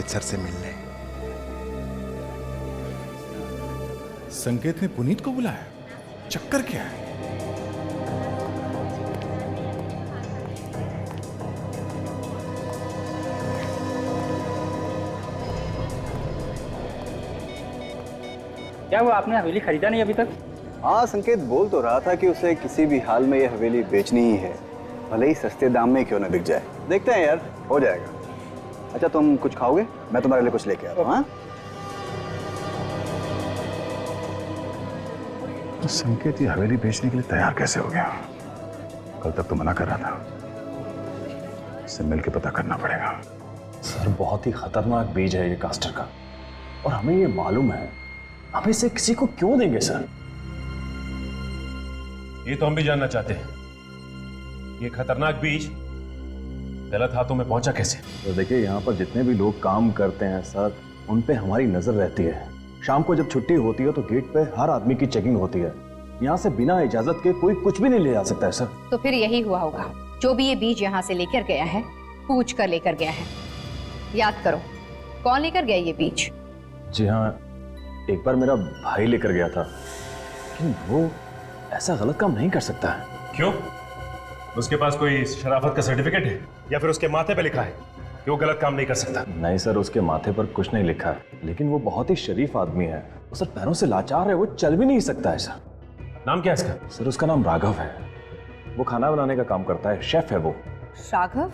Sir से मिलने। संकेत ने पुनीत को बुलाया, चक्कर क्या है? क्या वो आपने हवेली खरीदा नहीं अभी तक? हाँ, संकेत बोल तो रहा था कि उसे किसी भी हाल में ये हवेली बेचनी ही है, भले ही सस्ते दाम में क्यों ना बिक जाए। देखते हैं यार, हो जाएगा। अच्छा, तुम कुछ खाओगे? मैं तुम्हारे लिए कुछ लेके आता हूँ। हाँ, तो संकेत ये हवेली बेचने के लिए तैयार कैसे हो गया? कल तक तो मना कर रहा था। इससे मिलके पता करना पड़ेगा। सर, बहुत ही खतरनाक बीज है ये कास्टर का, और हमें ये मालूम है। हम इसे किसी को क्यों देंगे सर? ये तो हम भी जानना चाहते हैं। ये खतरनाक बीज गलत हाथों में पहुंचा कैसे? तो देखिए, यहाँ पर जितने भी लोग काम करते हैं सर, उन पे हमारी नजर रहती है। शाम को जब छुट्टी होती है तो गेट पे हर आदमी की चेकिंग होती है। यहाँ से बिना इजाजत के कोई कुछ भी नहीं ले जा सकता है सर। तो फिर यही हुआ होगा। जो भी ये बीज यहाँ से लेकर गया है, पूछ कर लेकर गया है। याद करो, कौन लेकर गया ये बीज? जी हाँ, एक बार मेरा भाई लेकर गया था, लेकिन वो ऐसा गलत काम नहीं कर सकता है। क्यों? उसके पास कोई शराफत का सर्टिफिकेट है या फिर उसके माथे पे लिखा है कि वो गलत काम नहीं कर सकता? नहीं सर, उसके माथे पर कुछ नहीं लिखा है, लेकिन वो बहुत ही शरीफ आदमी है। वो सर पैरों से लाचार है, वो चल भी नहीं सकता है सर। नाम क्या है इसका? सर, उसका नाम राघव है। वो खाना बनाने का काम करता है, शेफ है वो। राघव?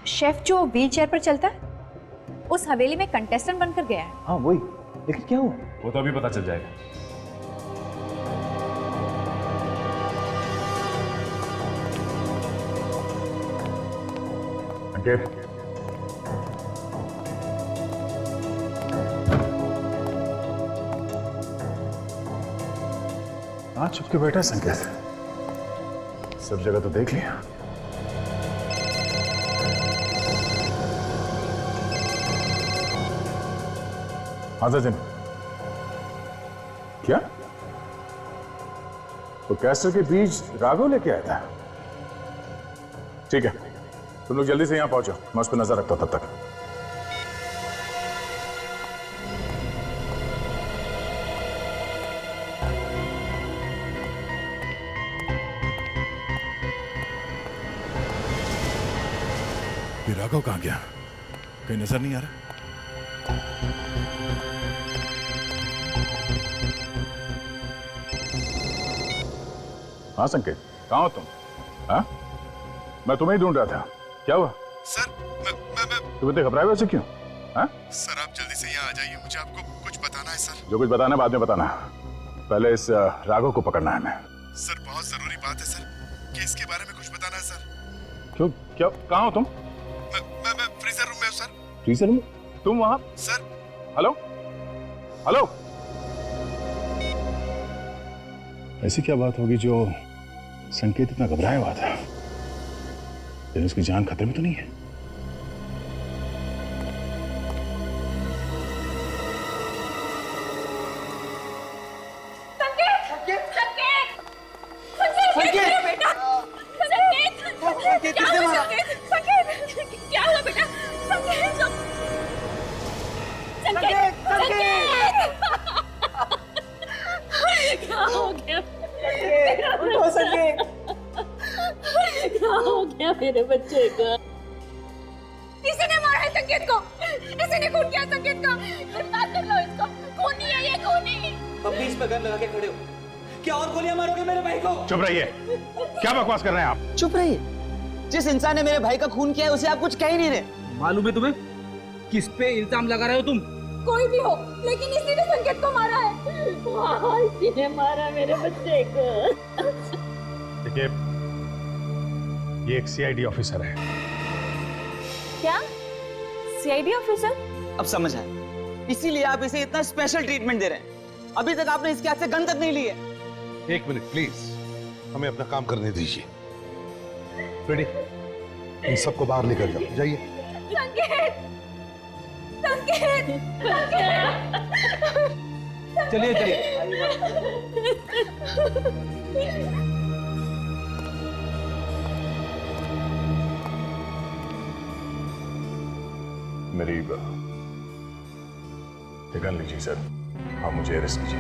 शेफ जो व्हील चेयर पर चलता है? उस हवेली में कंटेस्टेंट बनकर गया है? हाँ वही, लेकिन क्या हुआ? वो तो अभी पता चल जाएगा। संकेत, हाँ चुप के बैठा है संकेत। सब जगह तो देख लिया। हाँ सचिन, क्या? तो कैस्टर के बीज राघव लेके आया था? ठीक है, तुम लोग जल्दी से यहां पहुंचो, मैं उस पर नजर रखता हूं तब तक। ये राघव कहां गया? कहीं नजर नहीं आ रहा। हाँ संकेत, कहाँ हो तुम? हाँ, मैं तुम्हें ही ढूंढ रहा था। क्या हुआ? सर मैं तुम इतने घबराए वैसे क्यों? हाँ? सर आप जल्दी से यहाँ आ जाइए, मुझे आपको कुछ बताना है सर। जो कुछ बताना है बाद में बताना, पहले इस राघव को पकड़ना है हमें। सर बहुत जरूरी बात है सर, केस के बारे में कुछ बताना है सर। क्यों, क्या, कहाँ हो तुम? मैं फ्रीजर रूम में हूँ सर। फ्रीजर में? तुम वहां? सर हेलो हेलो, ऐसी क्या बात होगी जो संकेत इतना घबराया हुआ था? लेकिन उसकी जान खतरे में तो नहीं है? क्या हुआ बेटा? क्या हो गया? क्या हो गया मेरे बच्चे को? किसी ने मारा है संकेत को। किसी ने खून किया संकेत को। गिरफ्तार कर लो इसको। खूनी है ये, खूनी। अब बीच पे गन लगा के खड़े हो। क्या और गोलियां मारोगे मेरे भाई को? चुप रहिए, क्या बकवास कर रहे हैं आप? चुप रहिए। जिस इंसान ने मेरे भाई का खून किया है उसे आप कुछ कह ही नहीं रहे। मालूम है तुम्हें किस पे इल्जाम लगा रहे हो तुम? कोई भी हो, लेकिन इसी ने संकेत को मारा है। हाँ, इसी ने मारा मेरे बच्चे को। देखिए, ये एक सीआईडी ऑफिसर है। क्या? CID officer? अब समझ आया, इसीलिए आप इसे इतना स्पेशल ट्रीटमेंट दे रहे हैं। अभी तक आपने इसके हाथ से गन तक नहीं ली है। एक मिनट प्लीज, हमें अपना काम करने दीजिए। रेडी, इन सबको बाहर लेकर जाओ, जाइए। संकेत! संकेत! चलिए चलिए। मेरी ये गन लीजिए सर, आप मुझे अरेस्ट कीजिए।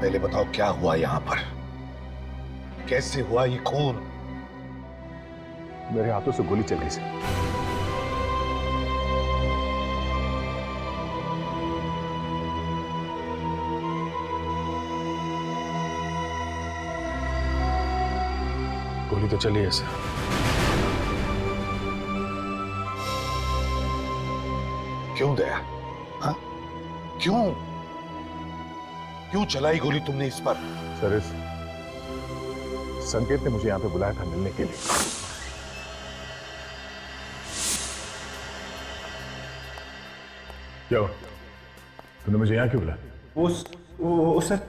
पहले बताओ क्या हुआ यहां पर, कैसे हुआ ये खून? मेरे हाथों से गोली चल गई सर। गोली तो चली है सर। क्यों दया? हाँ? क्यों क्यों चलाई गोली तुमने इस पर? सर, इस संकेत ने मुझे यहां पे बुलाया था मिलने के लिए। क्या हुआ? तूने मुझे यहां क्यों बुलाया? वो सर,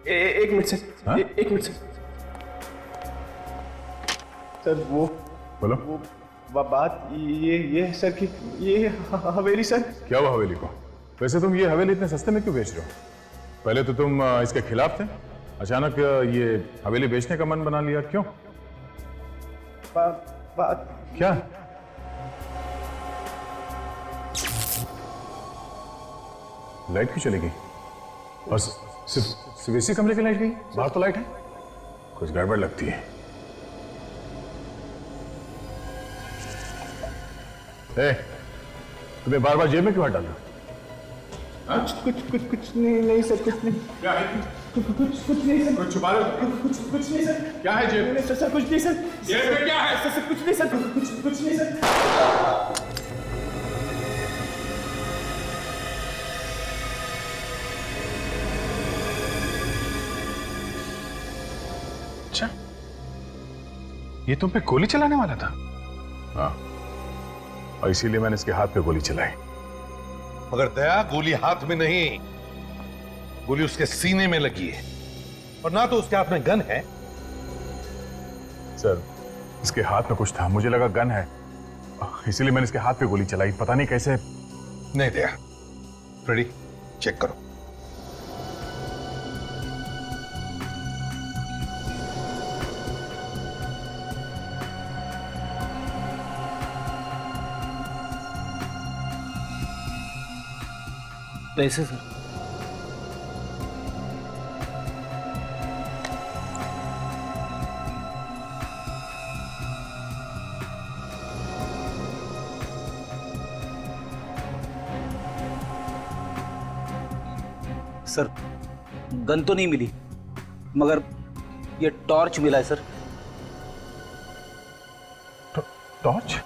एक मिनट सर। हाँ? एक मिनट सर। सर वो बोलो। बात ये है सर कि ये हवेली सर। क्या हुआ हवेली को? वैसे तुम ये हवेली इतने सस्ते में क्यों बेच रहे हो? पहले तो तुम इसके खिलाफ थे, अचानक ये हवेली बेचने का मन बना लिया, क्यों? बात क्या? लाइट क्यों चली गई? और सिर्फ इसी कमरे की लाइट गई? बाहर तो लाइट है। कुछ गड़बड़ लगती है। तुम्हें बार बार जेब में क्यों हाथ डालना? कुछ नहीं सर, कुछ नहीं। क्या है? कुछ नहीं सर। कुछ छुपा रहे हो? कुछ नहीं सर। क्या है जेब में? सर कुछ नहीं सर। जेब में क्या है? सर कुछ नहीं सर। कुछ नहीं सर। अच्छा, ये तुम पे गोली चलाने वाला था? हाँ, और इसीलिए मैंने इसके हाथ पे गोली चलाई। मगर दया, गोली हाथ में नहीं, गोली उसके सीने में लगी है, और ना तो उसके हाथ में गन है। सर, इसके हाथ में कुछ था, मुझे लगा गन है, इसीलिए मैंने इसके हाथ पे गोली चलाई। पता नहीं कैसे। नहीं दया, फ्रेडी चेक करो। पैसे सर। सर, गन तो नहीं मिली, मगर ये टॉर्च मिला है सर। टॉर्च?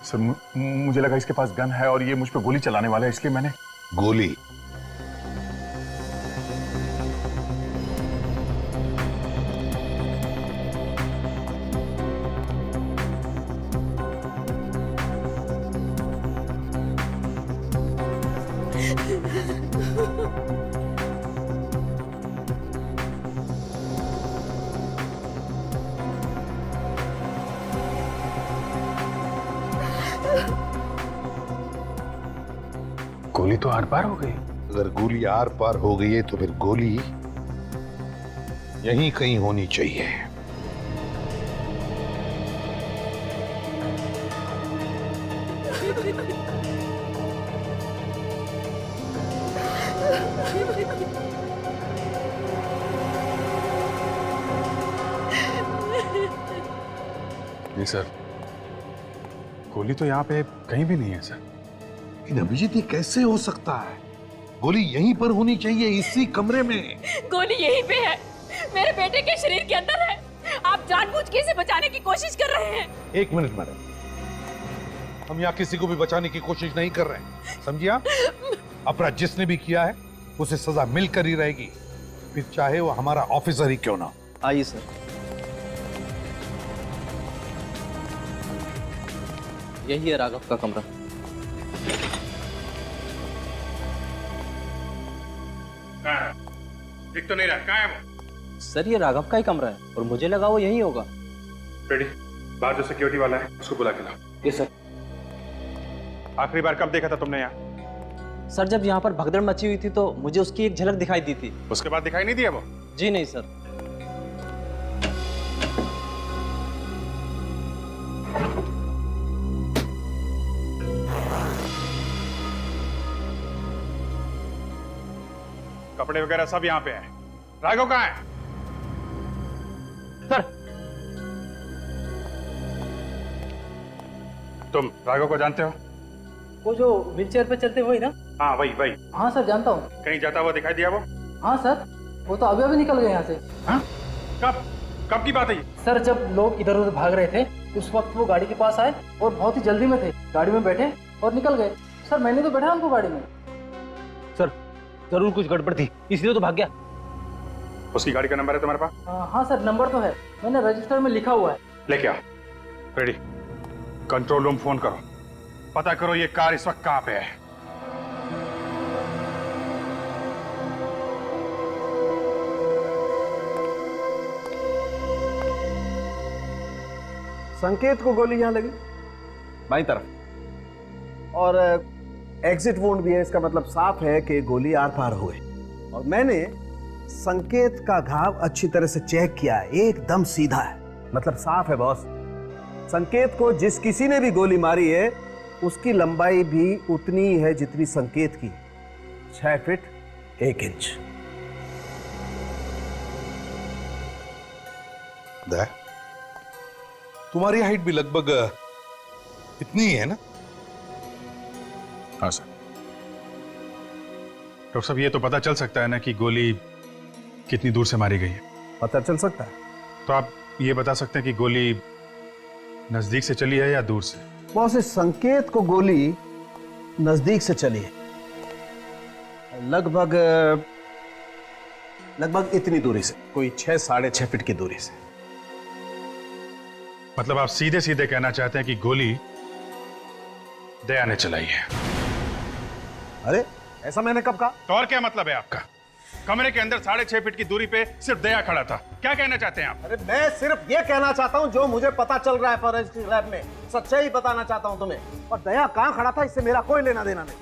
सर, मुझे लगा इसके पास गन है और ये मुझ पे गोली चलाने वाला है, इसलिए मैंने। गोली? गोली तो आर पार हो गई। अगर गोली आर पार हो गई है तो फिर गोली यहीं कहीं होनी चाहिए। नहीं सर, गोली तो यहाँ पे कहीं भी नहीं है सर। लेकिन अभिजीत, ये कैसे हो सकता है? गोली यहीं पर होनी चाहिए, इसी कमरे में। गोली यहीं पे है, मेरे बेटे के शरीर के अंदर है। आप जानबूझ के इसे बचाने की कोशिश कर रहे हैं। एक मिनट मैडम, हम यहाँ किसी को भी बचाने की कोशिश नहीं कर रहे हैं, समझिए आप? अपराध जिसने भी किया है उसे सजा मिलकर ही रहेगी, फिर चाहे वो हमारा ऑफिसर ही क्यों ना। आइए सर। यही है राघव का कमरा। दिख तो नहीं रहा, कहाँ है वो? सर, ये राघव का ही कमरा है और मुझे लगा वो यही होगा। फ्रेडी, बाहर जो सिक्योरिटी वाला है उसको बुला के लाओ। ये सर। आखिरी बार कब देखा था तुमने यहाँ? सर, जब यहाँ पर भगदड़ मची हुई थी तो मुझे उसकी एक झलक दिखाई दी थी। उसके बाद दिखाई नहीं दिया वो? जी नहीं सर। कपड़े वगैरह सब यहाँ पे हैं। राघव कहाँ है? सर तुम राघव को जानते हो? वो जो व्हीलचेयर पे चलते हुए ना? हाँ वही वही। हाँ सर जानता हूँ। कहीं जाता हुआ दिखाई दिया वो? हाँ सर, वो तो अभी अभी निकल गए यहाँ से। हाँ? कब कब की बात है ये? सर जब लोग इधर उधर भाग रहे थे उस वक्त वो गाड़ी के पास आए और बहुत ही जल्दी में थे, गाड़ी में बैठे और निकल गए। सर मैंने तो बैठा उनको गाड़ी में। सर जरूर कुछ गड़बड़ थी इसलिए तो भाग गया। उसकी गाड़ी का नंबर है तुम्हारे पास? हाँ सर नंबर तो है, मैंने रजिस्टर में लिखा हुआ है। लेके आओ। रेडी। कंट्रोल रूम फोन करो, पता करो ये कार इस वक्त कहाँ पे है। संकेत को गोली यहां लगी बाईं तरफ, और एग्जिट वुंड भी है। इसका मतलब साफ है कि गोली आर पार हो गई। और मैंने संकेत का घाव अच्छी तरह से चेक किया है, एकदम सीधा है, मतलब साफ है बॉस। संकेत को जिस किसी ने भी गोली मारी है उसकी लंबाई भी उतनी ही है जितनी संकेत की, 6 फीट 1 इंच। तुम्हारी हाइट भी लगभग इतनी ही है ना? हाँ सर। डॉक्टर साहब ये तो पता चल सकता है ना कि गोली कितनी दूर से मारी गई है? पता चल सकता है। तो आप ये बता सकते हैं कि गोली नजदीक से चली है या दूर से? बॉस इस संकेत को गोली नजदीक से चली है, लगभग इतनी दूरी से, कोई 6 साढ़े 6 फीट की दूरी से। मतलब आप सीधे सीधे कहना चाहते हैं कि गोली दया ने चलाई है? अरे ऐसा मैंने कब कहा? तो और क्या मतलब है आपका? कमरे के अंदर 6.5 फीट की दूरी पे सिर्फ दया खड़ा था, क्या कहना चाहते हैं आप? अरे मैं सिर्फ ये कहना चाहता हूं जो मुझे पता चल रहा है फॉरेंसिक लैब में, सच्चाई बताना चाहता हूं तुम्हें। और दया कहां खड़ा था इससे मेरा कोई लेना देना नहीं।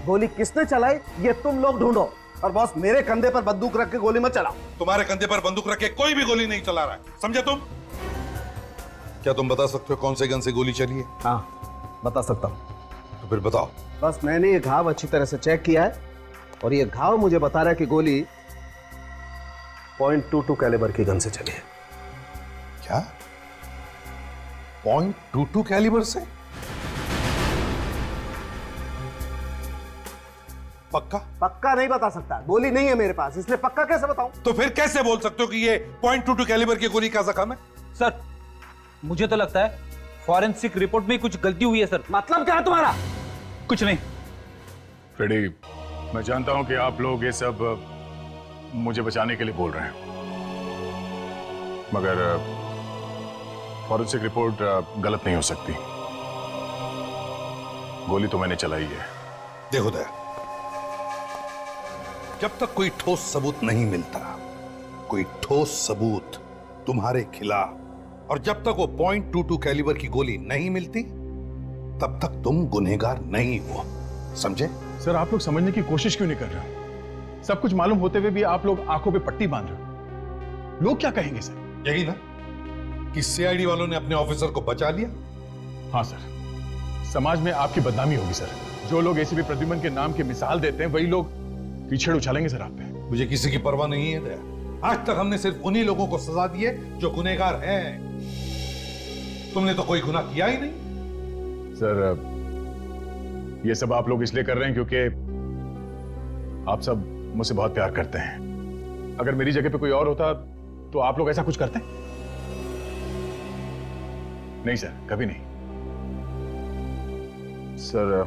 गोली किसने चलाई ये तुम लोग ढूंढो, और बॉस मेरे कंधे पर बंदूक रख के गोली मत चलाओ। तुम्हारे कंधे पर बंदूक रख के कोई भी गोली नहीं चला रहा है, समझे तुम? क्या तुम बता सकते हो कौन से गन से गोली चली है? हाँ बता सकता हूं। तो फिर बताओ। बस मैंने ये घाव अच्छी तरह से चेक किया है और ये घाव मुझे बता रहा है कि गोली .22 कैलिबर की गन से चली है। क्या? .22 कैलिबर से? पक्का? पक्का नहीं बता सकता, गोली नहीं है मेरे पास, इसलिए पक्का कैसे बताऊं? तो फिर कैसे बोल सकते हो कि ये .22 कैलिबर की गोली का जख्म है? सर मुझे तो लगता है फॉरेंसिक रिपोर्ट में कुछ गलती हुई है सर। मतलब क्या है तुम्हारा? कुछ नहीं। फ्रेडी, मैं जानता हूं कि आप लोग ये सब मुझे बचाने के लिए बोल रहे हैं, मगर फॉरेंसिक रिपोर्ट गलत नहीं हो सकती। गोली तो मैंने चलाई है। देखो दया, जब तक कोई ठोस सबूत नहीं मिलता, कोई ठोस सबूत तुम्हारे खिलाफ, और जब तक वो .22 कैलिबर की गोली नहीं मिलती तब तक तुम गुनहगार नहीं हो, समझे? सर आप लोग समझने की कोशिश क्यों नहीं कर रहे? सब कुछ मालूम होते हुए भी आप लोग आंखों पे पट्टी बांध रहे हो। लोग क्या कहेंगे सर? यही ना कि सीआईडी वालों ने अपने ऑफिसर को बचा लिया। हाँ सर, समाज में आपकी बदनामी होगी सर। जो लोग एसीपी प्रद्युमन के नाम की मिसाल देते हैं वही लोग कीचड़ उछालेंगे सर आप पे। मुझे किसी की परवाह नहीं है दया। आज तक हमने सिर्फ उन्हीं लोगों को सजा दी है जो गुनहगार हैं। तुमने तो कोई गुनाह किया ही नहीं। सर ये सब आप लोग इसलिए कर रहे हैं क्योंकि आप सब मुझसे बहुत प्यार करते हैं। अगर मेरी जगह पे कोई और होता तो आप लोग ऐसा कुछ करते? नहीं सर, कभी नहीं। सर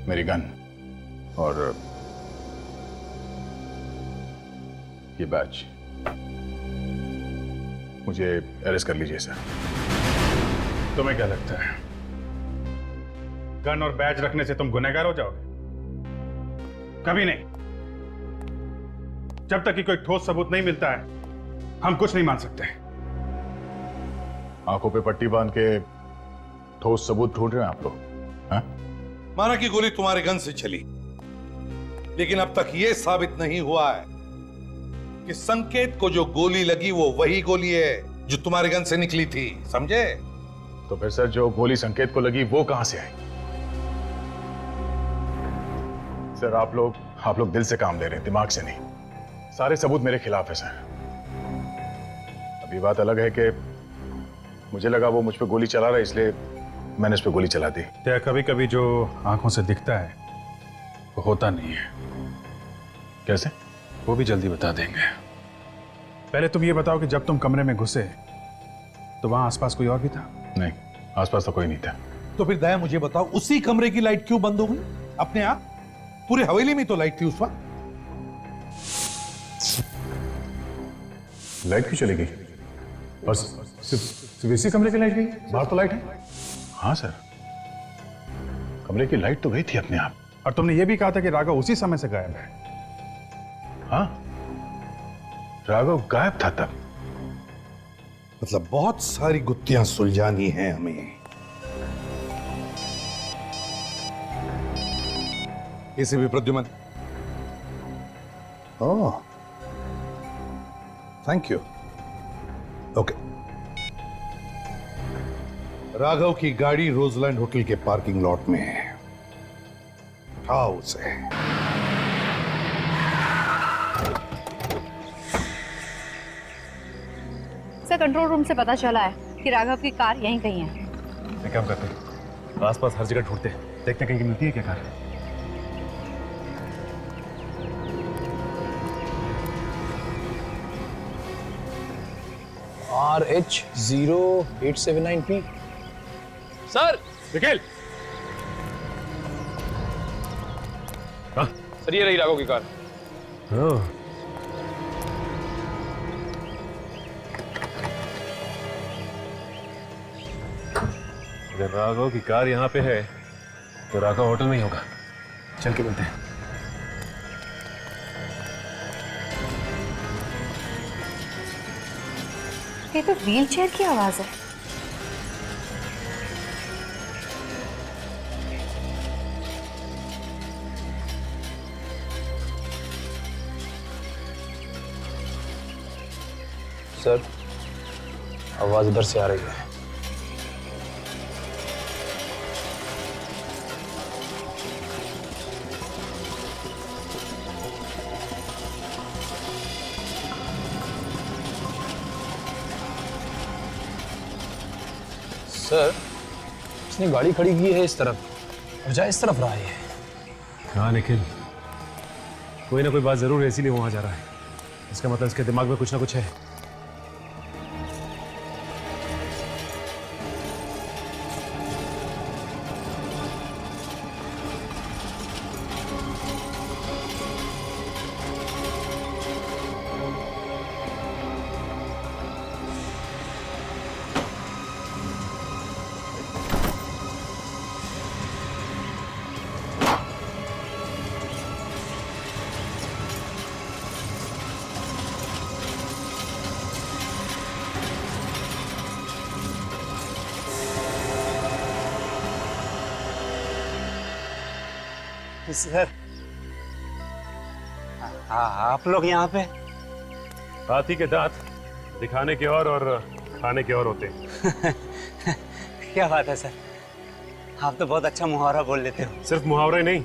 मेरी गन और ये बैच, मुझे अरेस्ट कर लीजिए सर। तुम्हें क्या लगता है गन और बैज रखने से तुम गुनहगार हो जाओगे? कभी नहीं। जब तक कि कोई ठोस सबूत नहीं मिलता है हम कुछ नहीं मान सकते। आंखों पे पट्टी बांध के ठोस सबूत ढूंढ रहे हैं आप लोग? हाँ? माना कि गोली तुम्हारे गन से चली, लेकिन अब तक यह साबित नहीं हुआ है कि संकेत को जो गोली लगी वो वही गोली है जो तुम्हारे गन से निकली थी, समझे? तो फिर सर जो गोली संकेत को लगी वो कहां से आई? सर आप लोग दिल से काम ले रहे हैं, दिमाग से नहीं। सारे सबूत मेरे खिलाफ है सर। अब ये बात अलग है कि मुझे लगा वो मुझ पे गोली चला रहा है, इसलिए मैंने उस पे गोली चला दी। क्या कभी कभी जो आंखों से दिखता है वो होता नहीं है। कैसे? वो भी जल्दी बता देंगे। पहले तुम ये बताओ कि जब तुम कमरे में घुसे तो वहां आसपास कोई और भी था? नहीं, आसपास तो कोई नहीं था। तो फिर दया मुझे बताओ, उसी कमरे की लाइट क्यों बंद हो गई अपने आप? पूरी हवेली में तो लाइट थी उस वक्त। लाइट क्यों चली गई? बस सिर्फ इसी कमरे की लाइट गई? बाहर तो लाइट है। हाँ सर, कमरे की लाइट तो गई थी अपने आप। और तुमने ये भी कहा था कि राघव उसी समय से गायब है। हाँ, राघव गायब था तब। मतलब बहुत सारी गुत्थियां सुलझानी हैं हमें। इसे भी प्रद्युमन। ओह, थैंक यू। ओके। राघव की गाड़ी रोजलैंड होटल के पार्किंग लॉट में है। उठाओ उसे। सर, कंट्रोल रूम से पता चला है कि राघव की कार यहीं कहीं है। एक काम करते हैं, आसपास हर जगह ढूंढते हैं, देखते हैं कहीं मिलती है क्या car. RH0879P। Sir Nikhil. Sir ये रही राघव की कार। अगर राघव की कार यहाँ पे है तो राघव होटल में ही होगा। चल के मिलते हैं। ये तो व्हील चेयर की आवाज है। सर आवाज इधर से आ रही है। सर इसने गाड़ी खड़ी की है इस तरफ और जा इस तरफ रहा है। हाँ निखिल, कोई ना कोई बात जरूर है, इसीलिए वहां जा रहा है। इसका मतलब इसके दिमाग में कुछ ना कुछ है। सर, आप लोग यहाँ पे? हाथी के दांत दिखाने के और खाने के और होते हैं। क्या बात है सर, आप तो बहुत अच्छा मुहावरा बोल लेते हो। सिर्फ मुहावरे नहीं,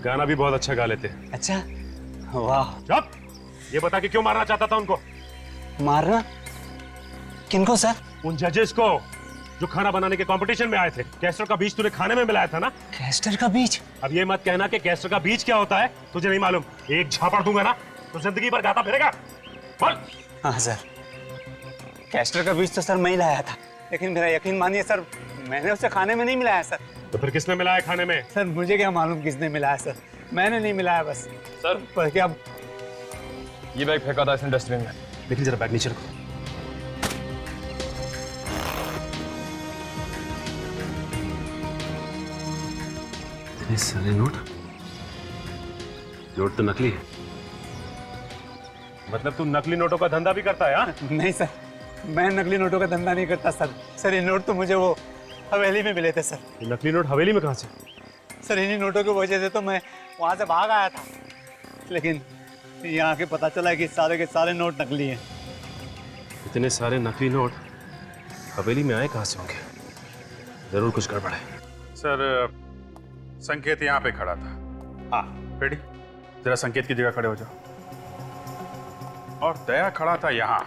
गाना भी बहुत अच्छा गा लेते हैं। अच्छा, वाह। चुप! ये बता कि क्यों मारना चाहता था उनको? मारना? किनको सर? उन जजेस को जो खाना बनाने के कंपटीशन में आए थे। कैस्टर का बीज तूने खाने में मिलाया था ना? कैस्टर का बीज? अब ये मत कहना कि कैस्टर का बीज क्या होता है तुझे नहीं मालूम। एक झापड़ दूंगा ना तो जिंदगी भर गाता फिरेगा। बोल। हाँ सर, कैस्टर का बीज तो सर मैं ही लाया था, लेकिन मेरा यकीन मानिए सर, मैंने उसे खाने में नहीं मिलाया सर। तो फिर किसने मिलाया खाने में? सर मुझे क्या मालूम किसने मिलाया सर, मैंने नहीं मिलाया बस। सर पर क्या ये बैग फेंका था इसने डस्टबिन में। लेकिन जरा बैग नीचे रखो। इतने सारे नोट तो नकली है। मतलब तू नकली नोटों का धंधा भी करता है? हाँ? नहीं सर, मैं नकली नोटों का धंधा नहीं करता सर। सर ये नोट तो मुझे वो हवेली में मिले थे सर। ये नकली नोट हवेली में कहाँ से? सर इन्हीं नोटों की वजह से तो मैं वहाँ से भाग आया था, लेकिन यहाँ के पता चला कि सारे के सारे नोट नकली हैं। इतने सारे नकली नोट हवेली में आए कहाँ से होंगे? जरूर कुछ गड़बड़ है। सर संकेत यहाँ पे खड़ा था। हाँ, बेटी जरा संकेत की जगह खड़े हो जाओ। और दया खड़ा था यहां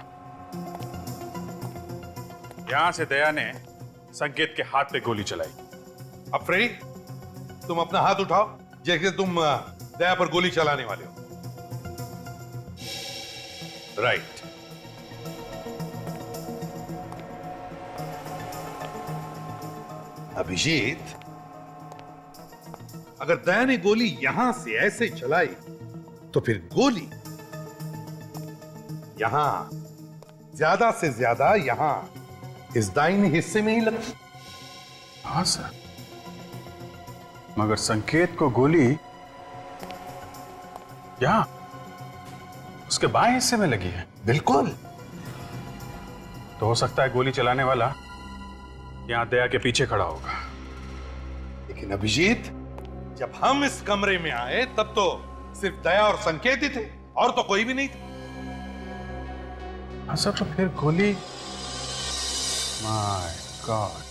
से दया ने संकेत के हाथ पे गोली चलाई। अब फ्रेडी, तुम अपना हाथ उठाओ जैसे तुम दया पर गोली चलाने वाले हो। राइट। अभिजीत, अगर दया ने गोली यहां से ऐसे चलाई तो फिर गोली यहां, ज्यादा से ज्यादा यहां इस दाहिने हिस्से में ही लगती। हाँ सर, मगर संकेत को गोली यहां उसके बाएं हिस्से में लगी है। बिल्कुल। तो हो सकता है गोली चलाने वाला यहां दया के पीछे खड़ा होगा। लेकिन अभिजीत, जब हम इस कमरे में आए तब तो सिर्फ दया और संकेत ही थे, और तो कोई भी नहीं था। हाँ सर, तो फिर गोली, माय गॉड,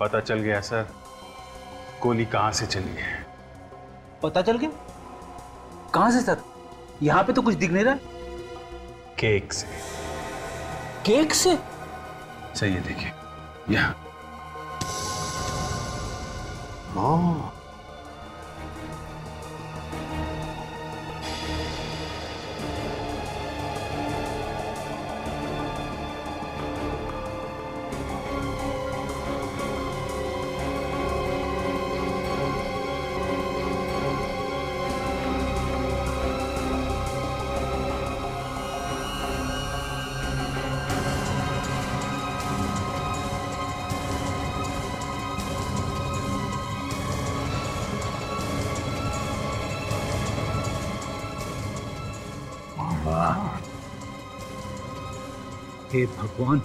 पता चल गया सर, गोली कहां से चली है। पता चल गया? कहां से सर? यहां पे तो कुछ दिख नहीं रहा। केक से। केक से? सही है, देखिए यहां। हे भगवान,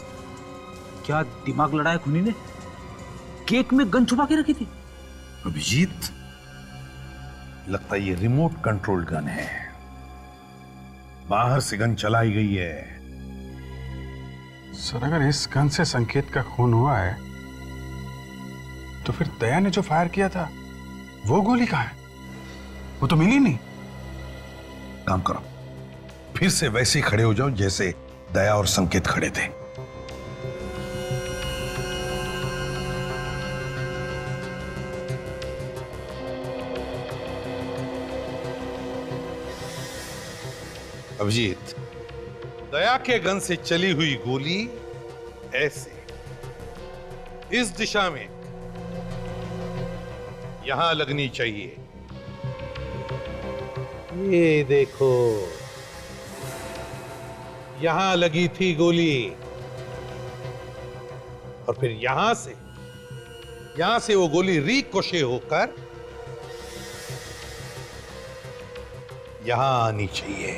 क्या दिमाग लड़ाया खूनी ने। केक में गन छुपा के रखी थी। अभिजीत, लगता है ये रिमोट कंट्रोल गन है, बाहर से गन चलाई गई है। सर, अगर इस गन से संकेत का खून हुआ है तो फिर दया ने जो फायर किया था वो गोली कहां है? वो तो मिली नहीं। काम करो, फिर से वैसे ही खड़े हो जाओ जैसे दया और संकेत खड़े थे। अभिजीत, दया के गन से चली हुई गोली ऐसे इस दिशा में यहां लगनी चाहिए। ये देखो, यहां लगी थी गोली, और फिर यहां से वो गोली रिकोशे होकर यहां आनी चाहिए।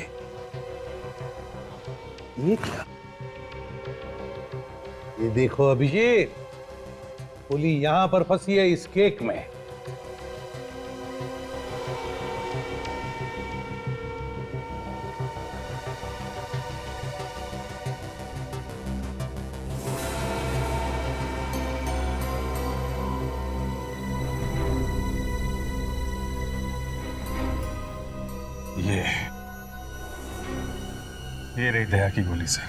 ये क्या? ये देखो अभिजीत, गोली यहां पर फंसी है इस केक में। ये रही दया की गोली सर।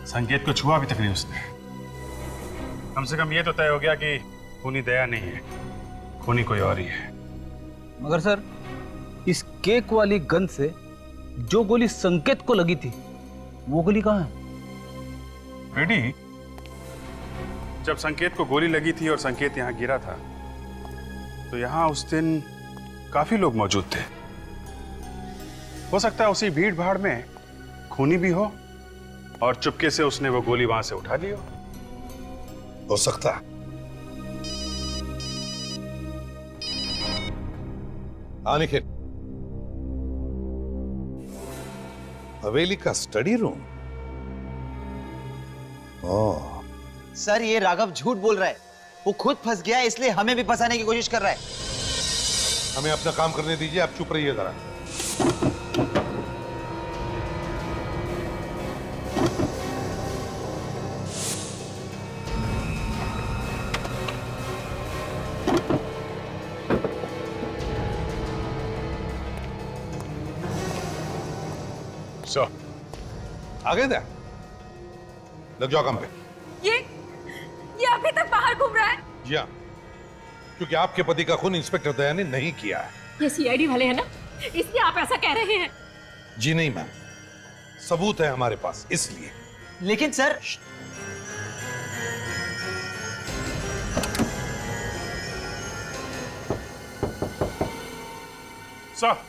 संकेत को छुआ भी तक नहीं उसने। कम से कम ये तो तय हो गया कि खूनी दया नहीं है, खूनी कोई और ही है। मगर सर, इस केक वाली गन से जो गोली संकेत को लगी थी वो गोली कहां है? बेटी, जब संकेत को गोली लगी थी और संकेत यहां गिरा था तो यहां उस दिन काफी लोग मौजूद थे। हो सकता है उसी भीड़ भाड़ में खूनी भी हो और चुपके से उसने वो गोली वहां से उठा ली हो सकता। निखिल, हवेली का स्टडी रूम। ओह, सर, ये राघव झूठ बोल रहा है। वो खुद फंस गया है, इसलिए हमें भी फंसाने की कोशिश कर रहा है। हमें अपना काम करने दीजिए, आप चुप रहिए जरा। सर आ गए थे? लग जाओ काम पे। ये अभी तक बाहर घूम रहा है। जी हाँ, क्योंकि आपके पति का खून इंस्पेक्टर दया ने नहीं किया है। ये सीआईडी वाले हैं ना, इसलिए आप ऐसा कह रहे हैं। जी नहीं मैम, सबूत है हमारे पास इसलिए। लेकिन सर, सर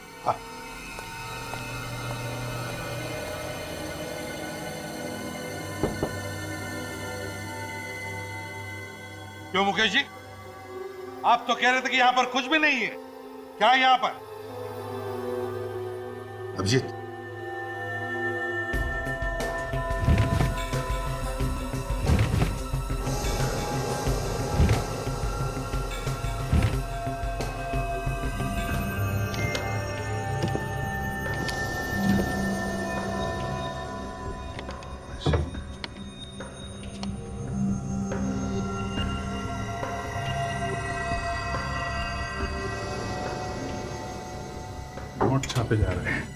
क्यों मुकेश जी, आप तो कह रहे थे कि यहां पर कुछ भी नहीं है। क्या है यहां पर? अभिजीत, नोट छापे जा रहे हैं।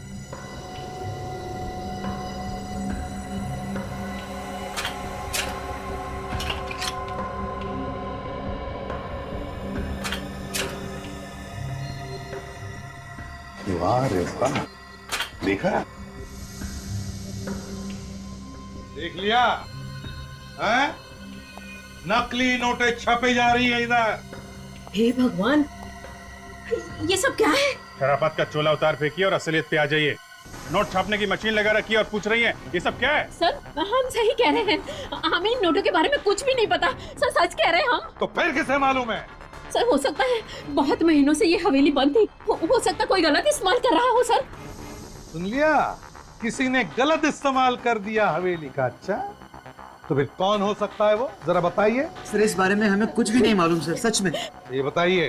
वाह रे वाह, देखा? देख लिया है? नकली नोटें छपे जा रही है इधर। हे भगवान, ये सब क्या है? शराफत का चोला उतार फेंकिए और असलियत पे आ जाइए। नोट छापने की मशीन लगा रखी है और पूछ रही है ये सब क्या है? सर, हम सही कह रहे हैं, हमें इन नोटों के बारे में कुछ भी नहीं पता। सर, सच कह रहे हैं हम। तो फिर किसे मालूम है? सर, हो सकता है बहुत महीनों से ये हवेली बंद थी, हो सकता कोई गलत इस्तेमाल कर रहा हो। सर, सुन लिया, किसी ने गलत इस्तेमाल कर दिया हवेली का। अच्छा, तो फिर कौन हो सकता है वो, जरा बताइए। सर इस बारे में हमें कुछ भी नहीं मालूम सर, सच में। ये बताइए,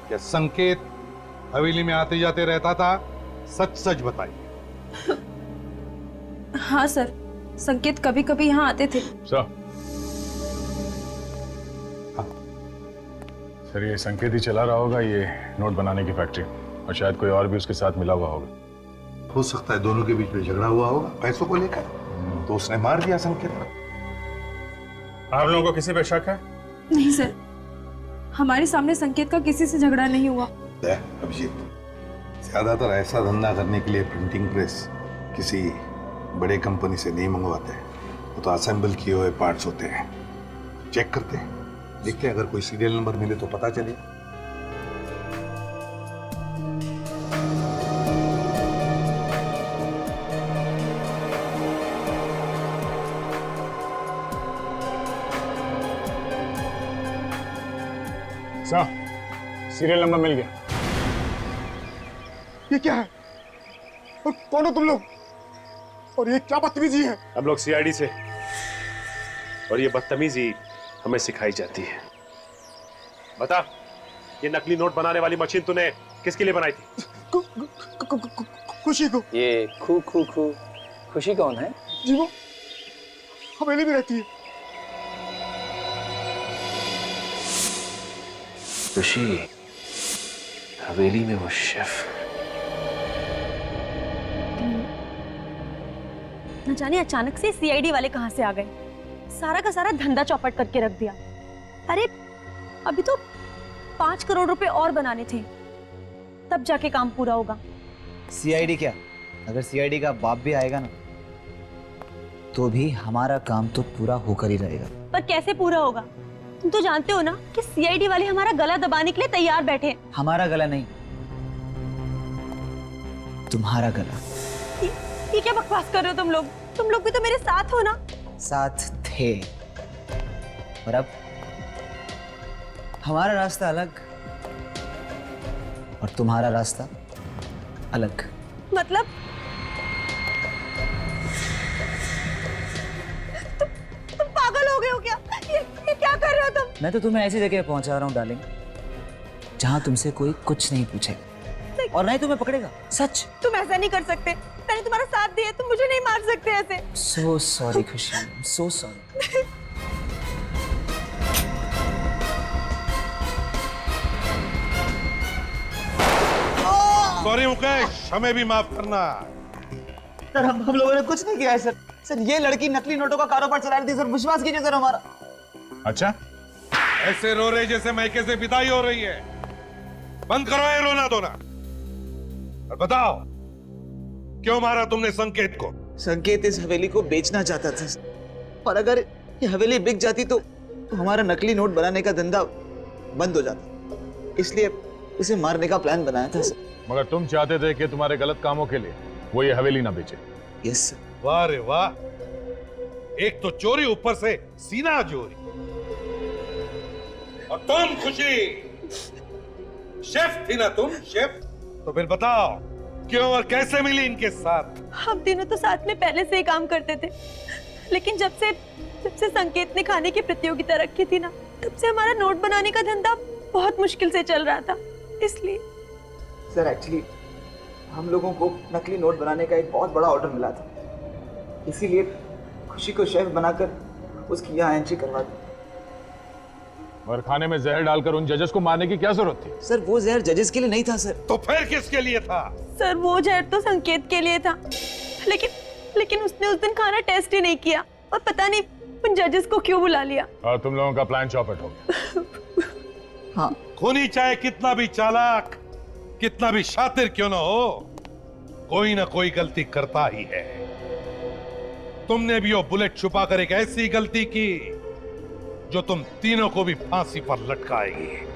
क्या संकेत हवेली में आते जाते रहता था? सच सच बताइए। हाँ सर, संकेत कभी कभी यहाँ आते थे। सर ये संकेत ही चला रहा होगा ये नोट बनाने की फैक्ट्री, और शायद कोई और भी उसके साथ मिला हुआ होगा। हो सकता है दोनों के बीच में झगड़ा हुआ होगा पैसों को लेकर, तो उसने मार दिया संकेत को। आप लोगों को किसी पे शक है? नहीं सर, हमारे सामने संकेत का किसी से झगड़ा नहीं हुआ। अभिजीत, ज्यादातर ऐसा धंधा करने के लिए प्रिंटिंग प्रेस किसी बड़े कंपनी से नहीं मंगवाते, वो तो असेंबल किए हुए पार्ट्स होते हैं। चेक करते हैं, देखते हैं, अगर कोई सीरियल नंबर मिले तो पता चले। सर सीरियल नंबर मिल गया। ये क्या है? और कौन हो तुम लोग? और ये क्या बदतमीजी है? हम लोग सीआईडी से, और ये बदतमीजी हमें सिखाई जाती है। बता, ये नकली नोट बनाने वाली मशीन तूने किसके लिए बनाई थी? खुशी को। ये खुशी कौन है? जी वो हवेली में रहती है। खुशी हवेली में वो शेफ। न जाने अचानक से सीआईडी वाले कहां से आ गए, सारा का सारा धंधा चौपट करके रख दिया। अरे अभी तो 5 करोड़ रुपए और बनाने थे, तब जाके काम पूरा होगा। सीआईडी क्या, अगर सीआईडी का बाप भी आएगा ना, तो भी हमारा काम तो पूरा होकर ही रहेगा। पर कैसे पूरा होगा? तुम तो जानते हो ना कि सीआईडी वाले हमारा गला दबाने के लिए तैयार बैठे हैं। हमारा गला नहीं, तुम्हारा गला। ये क्या बकवास कर रहे हो तुम लोग? तुम लोग भी तो मेरे साथ हो ना। साथ थे, और अब हमारा रास्ता अलग और तुम्हारा रास्ता अलग। मतलब तुम पागल हो गए हो क्या? ये क्या कर रहे हो तुम? मैं तो तुम्हें ऐसी जगह पहुंचा रहा हूं डार्लिंग, जहां तुमसे कोई कुछ नहीं पूछेगा और ना ही तुम्हें पकड़ेगा। सच। तुम ऐसा नहीं कर सकते, मैंने तुम्हारा साथ दिया, तुम मुझे नहीं मार सकते ऐसे। सो सॉरी खुशी, सो सॉरी। सॉरी मुकेश, हमें भी माफ करना। सर हम लोगों ने कुछ नहीं किया है सर। सर ये लड़की नकली नोटों का कारोबार चला रही थी सर, विश्वास कीजिए सर हमारा। अच्छा, ऐसे रो रहे जैसे मैके से विदाई हो रही है। बंद करो ये रोना धोना और बताओ क्यों मारा तुमने संकेत को? संकेत इस हवेली को बेचना चाहता था और अगर ये हवेली बिक जाती तो हमारा नकली नोट बनाने का धंधा बंद हो जाता, इसलिए उसे मारने का प्लान बनाया था सर। मगर तुम चाहते थे कि तुम्हारे गलत कामों के लिए वो ये हवेली ना बेचे। Yes sir. वाह रे वाह, एक तो चोरी ऊपर से सीना चोरी। और तुम खुशी शेफ थी ना तुम, शेफ? तो फिर बताओ क्यों और कैसे मिली इनके साथ? हम तीनों तो साथ में पहले से ही काम करते थे, लेकिन जब से संकेत ने खाने की प्रतियोगिता रखी थी ना, तब से हमारा नोट बनाने का धंधा बहुत मुश्किल से चल रहा था। इसलिए सर एक्चुअली हम लोगों को नकली नोट बनाने का एक बहुत बड़ा ऑर्डर मिला था, इसीलिए खुशी को शेफ बनाकर उसकी यहाँ एंट्री करवा दी। और खाने में जहर डालकर उन जजेस को मारने की क्या जरूरत थी? सर वो जहर जजेस के लिए नहीं था सर। तो फिर किसके लिए था? सर वो जहर तो संकेत के लिए था, लेकिन उसने उस दिन खाना टेस्ट ही नहीं किया और पता नहीं उन जजेस को क्यों बुला लिया। और तुम लोगों का प्लान चौपट हो गया। हाँ, खूनी चाहे कितना भी चालाक, कितना भी शातिर क्यों ना हो, कोई ना कोई गलती करता ही है। तुमने भी वो बुलेट छुपाकर एक ऐसी गलती की जो तुम तीनों को भी फांसी पर लटकाएगी।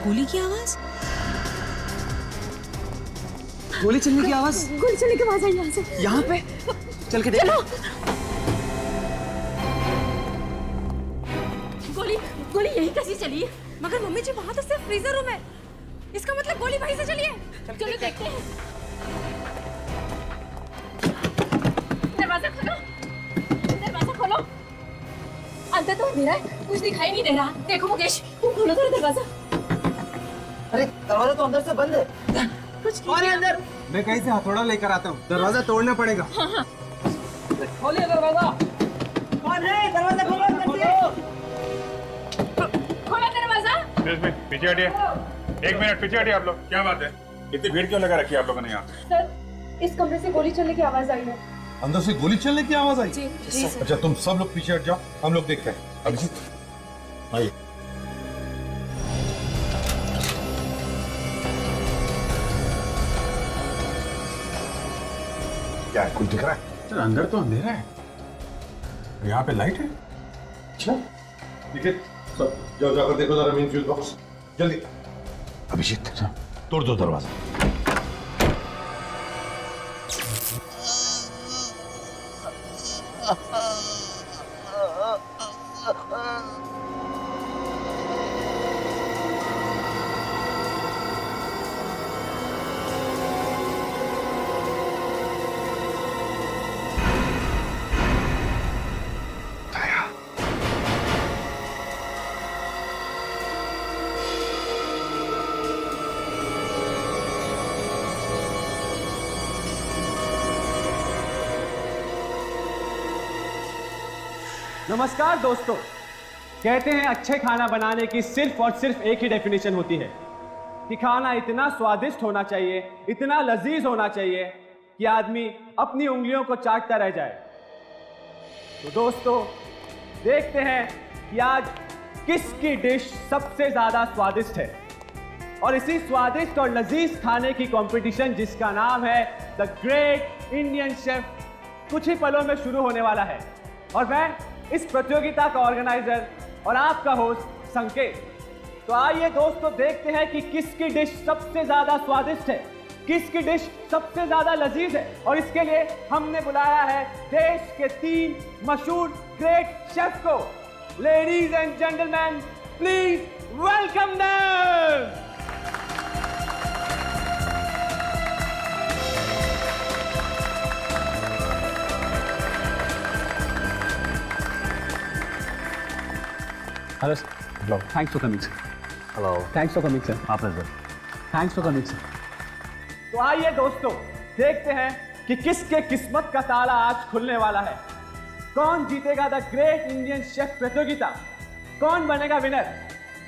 गोली की आवाज, गोली चलने की आवाज, गोली चलने की आवाज आई यहाँ से। यहाँ पे चल के देखो। गोली यही कैसी चली है? मगर मम्मी जी वहाँ तो सिर्फ फ्रीजर रूम है, इसका मतलब गोली वहीं से चली है। चलो देखते हैं। दरवाजा खोलो, दरवाजा खोलो। अंदर तो अंधेरा है, कुछ दिखाई नहीं दे रहा। देखो मुकेश, तुम खोलो तो दरवाजा। अरे दरवाजा तो अंदर से बंद है। कुछ कौन है अंदर? मैं कहीं से हथौड़ा लेकर आता हूँ, दरवाजा तोड़ना पड़ेगा। हाँ। खोलिए दरवाजा। कौन है? दरवाजा खोलो। खोलो दरवाजा। पीछे हटिए, एक मिनट पीछे हटिए आप लोग। क्या बात है, इतनी भीड़ क्यों लगा रखी है आप लोगों ने यहाँ? सर इस कमरे से गोली चलने की आवाज आई है। अंदर से गोली चलने की आवाज आई? जी सर। अच्छा तुम सब लोग पीछे हट जाओ, हम लोग देखते हैं। अभिजीत आइए। क्या है, कुछ दिख रहा है? सर अंदर तो अंधेरा है, यहाँ पे लाइट है। अच्छा ठीक है, सब जाओ, जाकर देखो जरा मेन फ्यूज बॉक्स जल्दी। अभिजीत तोड़ दो दरवाजा। नमस्कार दोस्तों, कहते हैं अच्छे खाना बनाने की सिर्फ और सिर्फ एक ही डेफिनेशन होती है कि खाना इतना स्वादिष्ट होना चाहिए, इतना लजीज होना चाहिए कि आदमी अपनी उंगलियों को चाटता रह जाए। तो दोस्तों देखते हैं कि आज किसकी डिश सबसे ज्यादा स्वादिष्ट है, और इसी स्वादिष्ट और लजीज खाने की कंपटीशन जिसका नाम है द ग्रेट इंडियन शेफ कुछ ही पलों में शुरू होने वाला है। और मैं इस प्रतियोगिता का ऑर्गेनाइजर और आपका होस्ट संकेत। तो आइए दोस्तों देखते हैं कि किसकी डिश सबसे ज्यादा स्वादिष्ट है, किसकी डिश सबसे ज्यादा लजीज है। और इसके लिए हमने बुलाया है देश के 3 मशहूर ग्रेट शेफ को। Ladies and gentleman, please welcome them. Hello hello, thanks for coming sir. Hello, thanks for coming sir. आप sir. Thanks for coming sir. तो आइए दोस्तों, देखते हैं कि किसके किस्मत का ताला आज खुलने वाला है। कौन जीतेगा द ग्रेट इंडियन शेफ प्रतियोगिता, कौन बनेगा विनर।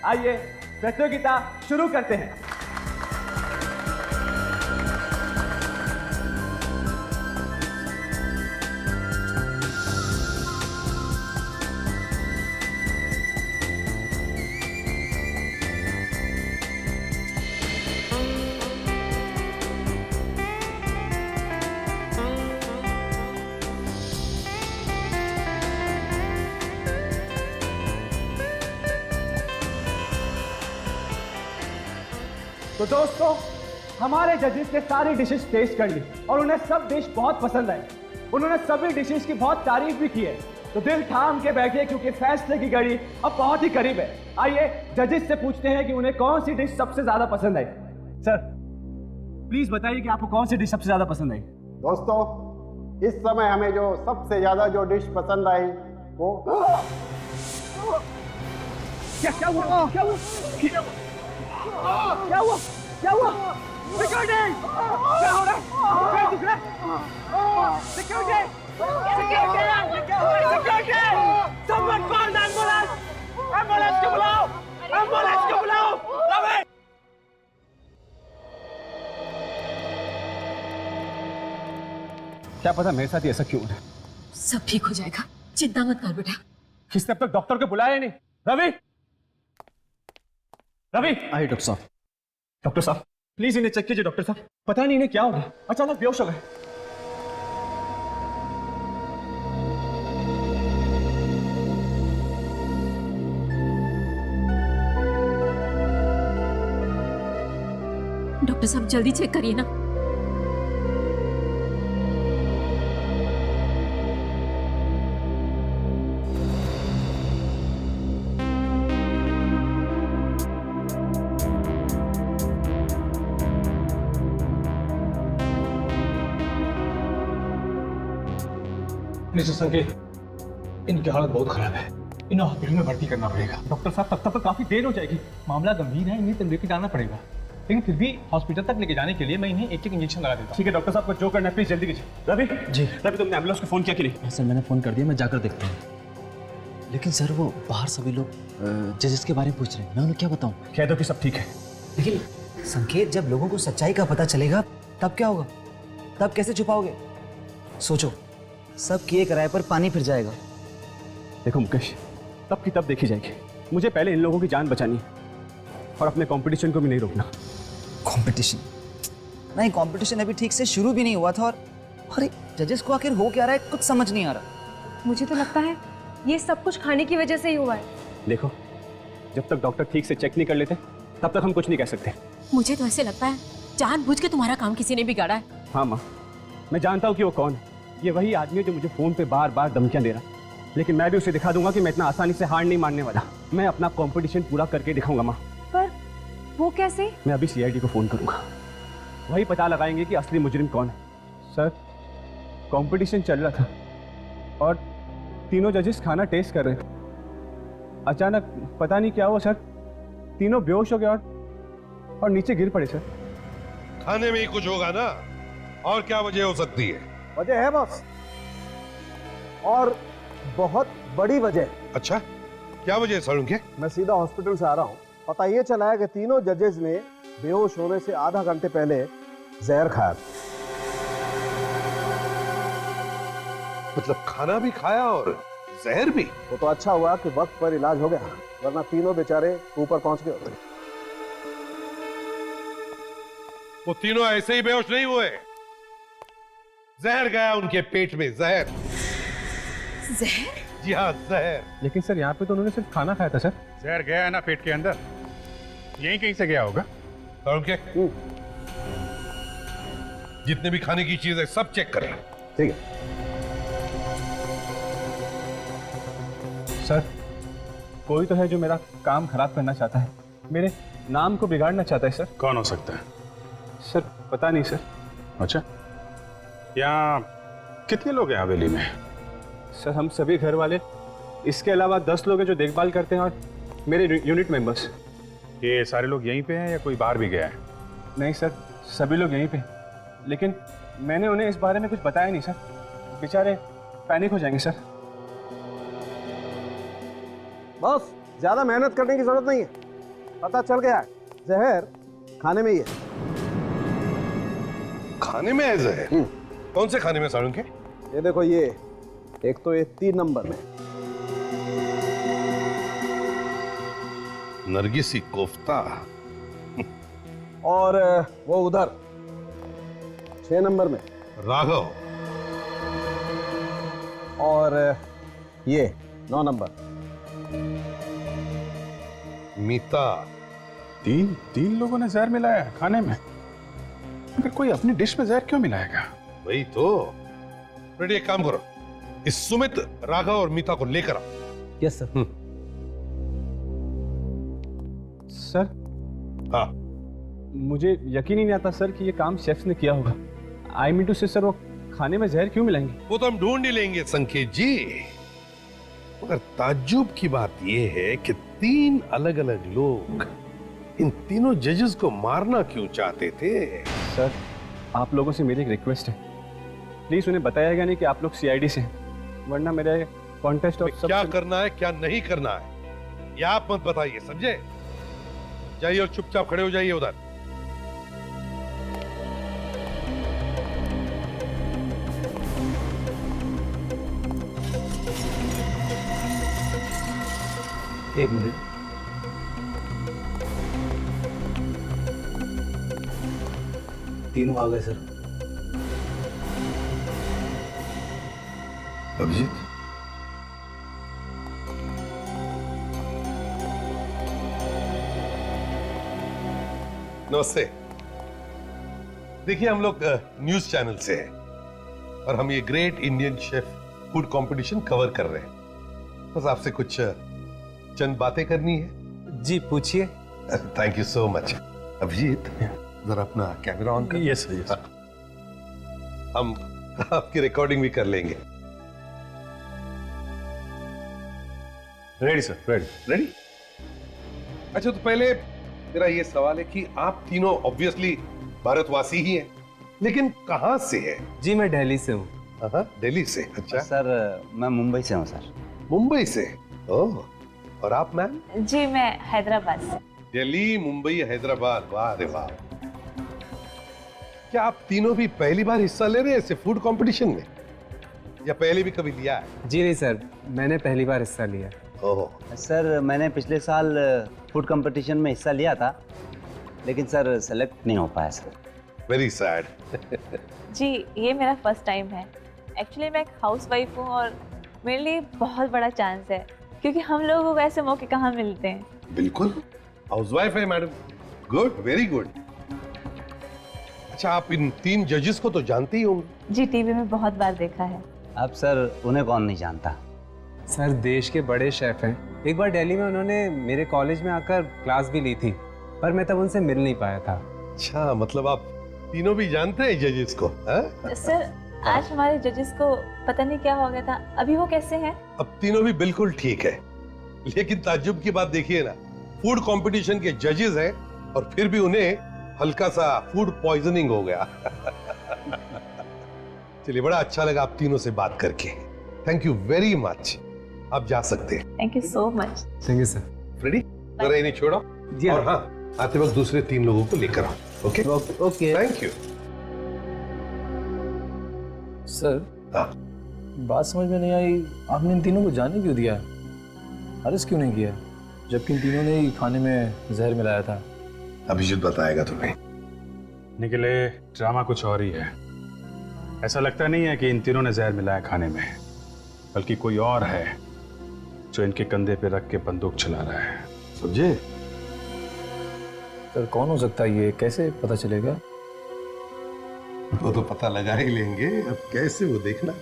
आइए प्रतियोगिता शुरू करते हैं। तो दोस्तों, हमारे जजेस ने सारी डिशेस टेस्ट कर ली और उन्हें सब डिश बहुत पसंद आई। उन्होंने सभी डिशेस की बहुत तारीफ भी की है। तो दिल थाम के बैठिए क्योंकि फैसले की घड़ी अब बहुत ही करीब है। आइए जजेस से पूछते हैं कि उन्हें कौन सी डिश सबसे ज्यादा पसंद आई। सर प्लीज बताइए कि आपको कौन सी डिश सबसे ज्यादा पसंद आई। दोस्तों, इस समय हमें जो सबसे ज्यादा जो डिश पसंद आई वो क्या हुआ? क्या हुआ? क्या हुआ? क्या हुआ? सिक्योरिटी! क्या हो रहा है? क्या दिख रहा है? Security! Security! Someone call the ambulance! Ambulance को बुलाओ! एम्बुलेंस को बुलाओ! रवि! क्या पता मेरे साथ ही ऐसा क्यों हो रहा है। सब ठीक हो जाएगा, चिंता मत कर बेटा। किसने अब तक डॉक्टर को बुलाया नहीं? रवि! रवि! आइए डॉक्टर साहब। डॉक्टर साहब प्लीज इन्हें चेक कीजिए। डॉक्टर साहब पता नहीं इन्हें क्या हो गया, अचानक बेहोश हो गए। डॉक्टर साहब जल्दी चेक करिए ना। मिस्टर संकेत, इनकी हालत बहुत खराब है, इन्हें हॉस्पिटल में भर्ती करना पड़ेगा। डॉक्टर साहब तब तक काफी देर हो जाएगी। मामला गंभीर है, इन्हें तो लेके जाना पड़ेगा, लेकिन फिर भी हॉस्पिटल तक लेके जाने के लिए मैं इन्हें एक इंजेक्शन लगा देता हूं। ठीक है डॉक्टर साहब को जो करना है प्लीज जल्दी कीजिए। रवि जी। रवि तुमने एम्बुलेंस को फोन किया कि नहीं? सर मैंने फोन कर दिया, मैं जाकर देखता हूँ। लेकिन सर वो बाहर सभी लोग जजेस के बारे में पूछ रहे हैं, मैं उन्हें क्या बताऊँ? कह दो कि सब ठीक है। लेकिन संकेत, जब लोगों को सच्चाई का पता चलेगा तब क्या होगा? तब कैसे छुपाओगे? सोचो, सब किए कराए पर पानी फिर जाएगा। देखो मुकेश, तब की तब देखी जाएगी। मुझे पहले इन लोगों की जान बचानी है और अपने कंपटीशन को भी नहीं रोकना। कंपटीशन नहीं, कंपटीशन अभी ठीक से शुरू भी नहीं हुआ था और अरे जजेस को आखिर हो क्या रहा है कुछ समझ नहीं आ रहा। मुझे तो लगता है ये सब कुछ खाने की वजह से ही हुआ है। देखो, जब तक डॉक्टर ठीक से चेक नहीं कर लेते तब तक हम कुछ नहीं कह सकते। मुझे तो ऐसे लगता है जानबूझ के तुम्हारा काम किसी ने बिगाड़ा है। हाँ माँ, मैं जानता हूँ कि वो कौन है। ये वही आदमी है जो मुझे फोन पे बार बार धमकियां दे रहा, लेकिन मैं भी उसे दिखा दूंगा कि मैं इतना आसानी से हार नहीं मानने वाला। मैं अपना कंपटीशन पूरा करके दिखाऊंगा माँ। पर वो कैसे? मैं अभी सीआईडी को फोन करूंगा, वही पता लगाएंगे कि असली मुजरिम कौन है। सर, कंपटीशन चल रहा था और तीनों जजेस खाना टेस्ट कर रहे थे। अचानक पता नहीं क्या हुआ सर, तीनों बेहोश हो गए और नीचे गिर पड़े सर। खाने में ही कुछ होगा ना, और क्या वजह हो सकती है? वजह है बॉस, और बहुत बड़ी वजह। अच्छा, क्या वजह है सालुंके? मैं सीधा हॉस्पिटल से आ रहा हूँ। पता ये चला है कि तीनों जजेस ने बेहोश होने से आधा घंटे पहले जहर खाया। मतलब खाना भी खाया और जहर भी? वो तो अच्छा हुआ कि वक्त पर इलाज हो गया, वरना तीनों बेचारे ऊपर पहुंच गए होते। वो तीनों ऐसे ही बेहोश नहीं हुए, जहर गया उनके पेट में। जहर? जहर? जी हाँ, जहर। लेकिन सर यहाँ पे तो उन्होंने सिर्फ खाना खाया था सर। जहर गया है ना पेट के अंदर, यहीं कहीं से गया होगा। सालुंके, जितने भी खाने की चीज है सब चेक करें। ठीक है सर, कोई तो है जो मेरा काम खराब करना चाहता है, मेरे नाम को बिगाड़ना चाहता है सर। कौन हो सकता है? सर पता नहीं सर। अच्छा, यहाँ कितने लोग हैं हवेली में? सर हम सभी घर वाले, इसके अलावा 10 लोग हैं जो देखभाल करते हैं और मेरे यूनिट मेंबर्स। ये सारे लोग यहीं पे हैं या कोई बाहर भी गया है? नहीं सर, सभी लोग यहीं पे, लेकिन मैंने उन्हें इस बारे में कुछ बताया नहीं सर, बेचारे पैनिक हो जाएंगे सर। बस ज्यादा मेहनत करने की जरूरत नहीं है, पता चल गया है जहर खाने में ही है। खाने में है जहर? कौन से खाने में सारुण के? ये देखो, ये एक तो ये 3 नंबर में नरगिसी कोफ्ता, और वो उधर 6 नंबर में राघव, और ये 9 नंबर मीता। तीन लोगों ने जहर मिलाया है खाने में। अगर कोई अपनी डिश में जहर क्यों मिलाएगा? वही तो। रेडी, एक काम करो, इस सुमित, राघव और मीता को लेकर आओ। Yes sir. सर, हाँ, मुझे यकीन ही नहीं आता सर कि ये काम शेफ्स ने किया होगा। आई मीन टू से सर, वो खाने में जहर क्यों मिलाएंगे? वो तो हम ढूंढ ही लेंगे संकेत जी, मगर ताज्जुब की बात यह है कि 3 अलग अलग लोग इन तीनों जजेस को मारना क्यों चाहते थे? सर, आप लोगों से मेरी एक रिक्वेस्ट है, प्लीज उन्हें बताया गया नहीं कि आप लोग सीआईडी से हैं, वरना मेरे कॉन्टेस्ट और क्या करना है क्या नहीं करना है ये आप मत बताइए, समझे? जाइए और चुपचाप खड़े हो जाइए उधर। एक मिनट, तीनों आ गए सर। अभिजीत, नमस्ते। देखिए, हम लोग न्यूज चैनल से हैं और हम ये great Indian chef food competition cover कर रहे हैं। बस आपसे कुछ चंद बातें करनी है। जी पूछिए। Thank you so much. Abhijit, जरा अपना कैमरा ऑन कर। Yes yes. हम आपकी रिकॉर्डिंग भी कर लेंगे। Ready sir, ready. रेडी? अच्छा, तो पहले मेरा ये सवाल है कि आप तीनों ऑब्वियसली भारतवासी ही हैं, लेकिन कहां से है? जी मैं दिल्ली से हूँ। दिल्ली से? अच्छा सर, मैं मुंबई से हूँ सर। मुंबई से? ओह, और आप मैम? जी मैं हैदराबाद से। दिल्ली, मुंबई, हैदराबाद, वाह रे वाह। क्या आप तीनों भी पहली बार हिस्सा ले रहे हैं ऐसे फूड कंपटीशन में, या पहले भी कभी लिया है? जी नहीं सर, मैंने पहली बार हिस्सा लिया। ओह सर, मैंने पिछले साल फूड कंपटीशन में हिस्सा लिया था, लेकिन सर सेलेक्ट नहीं हो पाया सर। Very sad. जी ये मेरा फर्स्ट टाइम है। एक्चुअली मैं एक हाउसवाइफ हूँ और मेरे लिए बहुत बड़ा चांस है, क्योंकि हम लोगों को ऐसे मौके कहाँ मिलते हैं। बिल्कुल, हाउसवाइफ है मैडम। Good, very good. अच्छा, आप इन 3 जजेस को तो जानते ही होंगे? जी टीवी में बहुत बार देखा है। अब सर उन्हें कौन नहीं जानता। सर देश के बड़े शेफ हैं। एक बार दिल्ली में उन्होंने मेरे कॉलेज में आकर क्लास भी ली थी, पर मैं तब उनसे मिल नहीं पाया था। अच्छा, मतलब आप तीनों भी जानते हैं जजेस को? सर आज हमारे जजेस को पता नहीं क्या हो गया था, अभी वो कैसे हैं? अब तीनों भी बिल्कुल ठीक है, लेकिन ताज्जुब की बात देखिए ना, फूड कंपटीशन के जजेस हैं और फिर भी उन्हें हल्का सा फूड पॉइजनिंग हो गया। चलिए, बड़ा अच्छा लगा आप तीनों से बात करके। Thank you very much. आप जा सकते हैं। Thank you so much. Thank you sir. Ready? जरा इन्हें छोड़ो। और हाँ, आते वक्त दूसरे 3 लोगों को लेकर आओ। Okay okay, thank you. Sir, बात समझ में नहीं आई, आपने इन तीनों को जाने क्यों दिया, अरेस्ट क्यों नहीं किया, जबकि इन तीनों ने ही खाने में जहर मिलाया था? अभिजीत बताएगा तुम्हें। निकले ड्रामा कुछ और ही है। ऐसा लगता नहीं है कि इन तीनों ने जहर मिलाया खाने में, बल्कि कोई और है जो इनके कंधे पे रख के बंदूक चला रहा है। समझे? सर कौन हो सकता है ये, कैसे पता चलेगा? वो तो पता लगा ही लेंगे, अब कैसे वो देखना।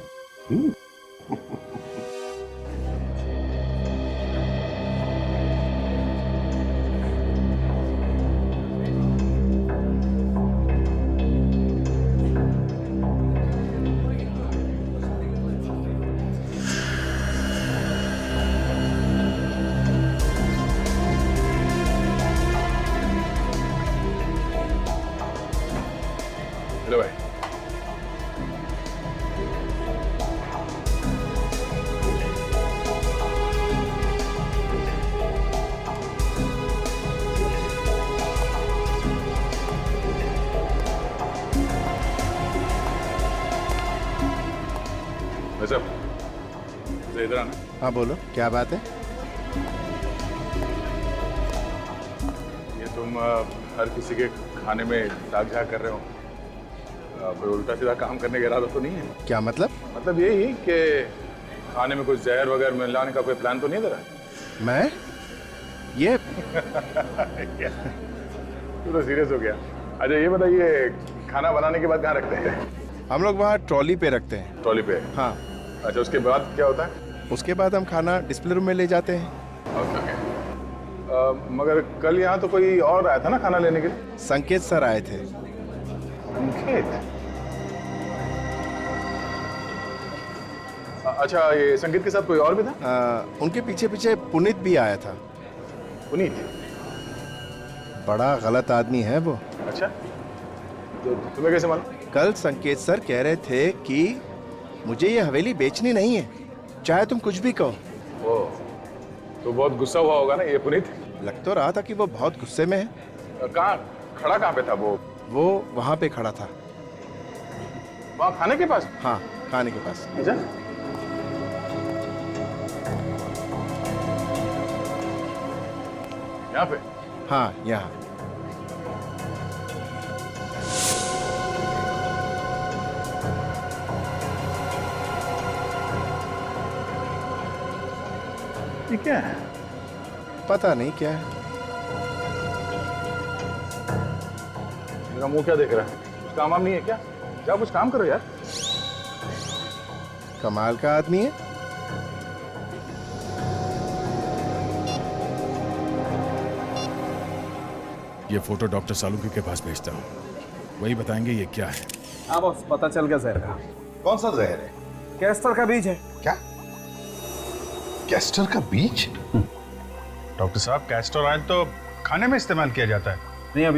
वैसे इधर आना। हाँ बोलो, क्या बात है? ये तुम हर किसी के खाने में दाग झाग कर रहे हो, कोई उल्टा सीधा काम करने का इरादा तो नहीं है? क्या मतलब? मतलब यही कि खाने में कोई जहर वगैरह मिलाने का कोई प्लान तो नहीं दे रहा? मैं ये तू तो सीरियस हो गया। अच्छा ये बताइए, खाना बनाने के बाद कहाँ रखते हैं? हम लोग वहाँ ट्रॉली पे रखते हैं। ट्रॉली पे? हाँ। अच्छा उसके बाद क्या होता है? उसके बाद हम खाना डिस्प्ले रूम में ले जाते हैं। Okay okay. मगर कल यहाँ तो कोई और आया था ना खाना लेने के लिए? संकेत सर आए थे। संकेत? अच्छा ये संकेत के साथ कोई और भी था? उनके पीछे पीछे पुनीत भी आया था। पुनीत? बड़ा गलत आदमी है वो। अच्छा तो तुम्हें कैसे मालूम? कल संकेत सर कह रहे थे कि मुझे ये हवेली बेचनी नहीं है, चाहे तुम कुछ भी कहो। ओ, तो बहुत गुस्सा हुआ होगा ना ये पुनीत? लग तो रहा था कि वो बहुत गुस्से में है। कहाँ खड़ा कहाँ पे था वो? वो वहाँ पे खड़ा था। वहाँ खाने के पास? हाँ खाने के पास। अच्छा यहाँ पे? हाँ यहाँ। ये क्या है? पता नहीं क्या है। मेरा मुंह क्या देख रहा है? कुछ काम वाम नहीं है क्या? क्या कुछ काम करो यार। कमाल का आदमी है। ये फोटो डॉक्टर सालुंकी के पास भेजता हूँ, वही बताएंगे ये क्या है। हाँ बॉस, पता चल गया जहर का। कौन सा जहर है? कैस्टर का बीज है। क्या? कैस्टर का बीज? डॉक्टर साहब कैस्टर ऑयल तो खाने में इस्तेमाल किया जाता है। नहीं अभी